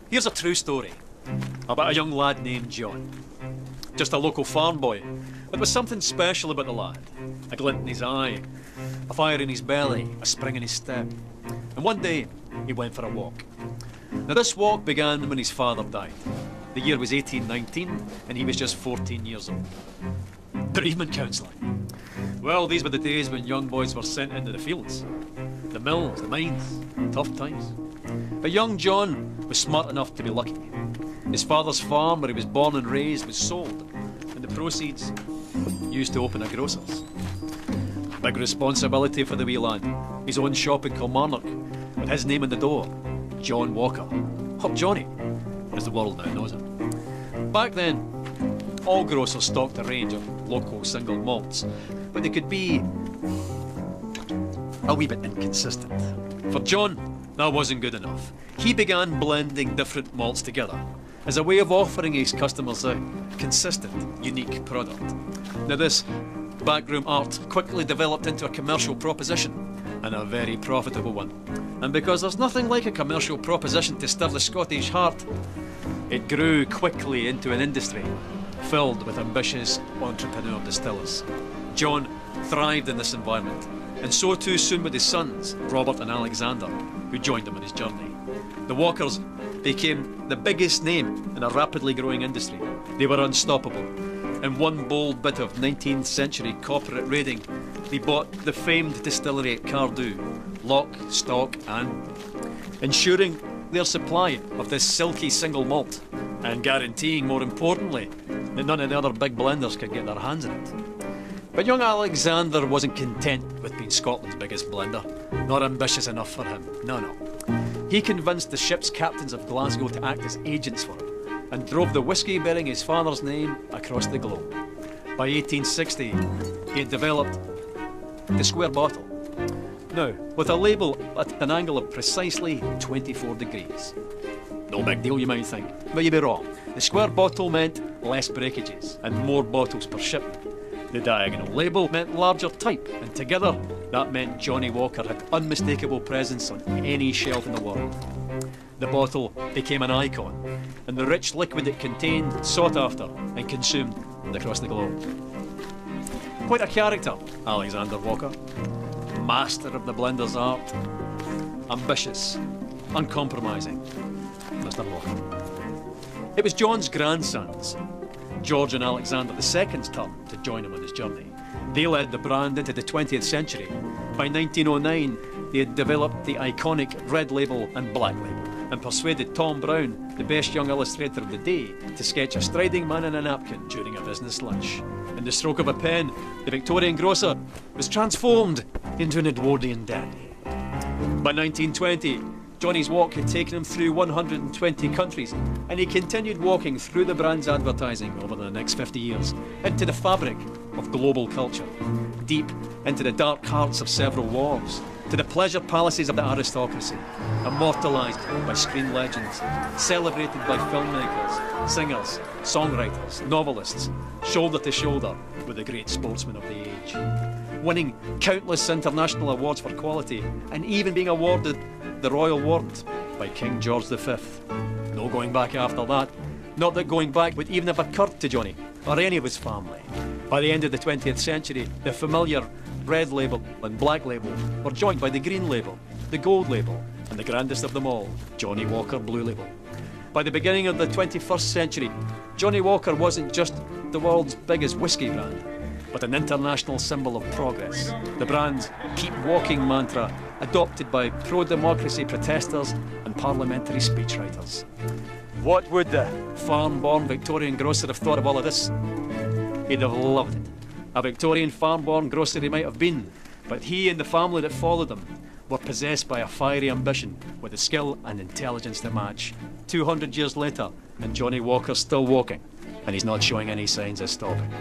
Here's a true story about a young lad named John. Just a local farm boy, but there was something special about the lad. A glint in his eye, a fire in his belly, a spring in his step. And one day, he went for a walk. Now this walk began when his father died. The year was 1819, and he was just 14 years old. Bereavement counselling. Well, these were the days when young boys were sent into the fields. The mills, the mines, tough times. But young John was smart enough to be lucky. His father's farm, where he was born and raised, was sold, and the proceeds used to open a grocer's. Big responsibility for the wee lad. His own shop in Kilmarnock, with his name on the door, John Walker. Or Johnny, as the world now knows him. Back then, all grocers stocked a range of local single malts, but they could be a wee bit inconsistent. For John, that wasn't good enough. He began blending different malts together as a way of offering his customers a consistent, unique product. Now this backroom art quickly developed into a commercial proposition, and a very profitable one. And because there's nothing like a commercial proposition to stir the Scottish heart, it grew quickly into an industry filled with ambitious entrepreneur distillers. John thrived in this environment, and so too soon with his sons, Robert and Alexander, who joined him on his journey. The Walkers became the biggest name in a rapidly growing industry. They were unstoppable. In one bold bit of 19th century corporate raiding, they bought the famed distillery at Cardew, lock, stock and ensuring their supply of this silky single malt, and guaranteeing, more importantly, that none of the other big blenders could get their hands on it. But young Alexander wasn't content with being Scotland's biggest blender. Not ambitious enough for him, no. He convinced the ship's captains of Glasgow to act as agents for him, and drove the whisky bearing his father's name across the globe. By 1860, he had developed the square bottle. Now, with a label at an angle of precisely 24 degrees. No big deal, you might think, but you'd be wrong. The square bottle meant less breakages and more bottles per shipment. The diagonal label meant larger type, and together that meant Johnny Walker had unmistakable presence on any shelf in the world. The bottle became an icon, and the rich liquid it contained sought after and consumed across the globe. Quite a character, Alexander Walker. Master of the blender's art. Ambitious, uncompromising, Mr. Walker. It was John's grandsons, George and Alexander II's turn to join him on his journey. They led the brand into the 20th century. By 1909, they had developed the iconic red label and black label, and persuaded Tom Brown, the best young illustrator of the day, to sketch a striding man in a napkin during a business lunch. In the stroke of a pen, the Victorian grocer was transformed into an Edwardian dandy. By 1920, Johnny's walk had taken him through 120 countries, and he continued walking through the brand's advertising over the next 50 years, into the fabric of global culture, deep into the dark hearts of several wars, to the pleasure palaces of the aristocracy, immortalised by screen legends, celebrated by filmmakers, singers, songwriters, novelists, shoulder to shoulder with the great sportsmen of the age. Winning countless international awards for quality, and even being awarded the Royal Warrant by King George V. No going back after that. Not that going back would even have occurred to Johnny, or any of his family. By the end of the 20th century, the familiar red label and black label were joined by the green label, the gold label, and the grandest of them all, Johnny Walker Blue Label. By the beginning of the 21st century, Johnny Walker wasn't just the world's biggest whisky brand, but an international symbol of progress. The brand's "Keep Walking" mantra, adopted by pro-democracy protesters and parliamentary speechwriters. What would the farm-born Victorian grocer have thought of all of this? He'd have loved it. A Victorian farm-born grocer he might have been, but he and the family that followed him were possessed by a fiery ambition with the skill and intelligence to match. 200 years later, and Johnny Walker's still walking, and he's not showing any signs of stopping.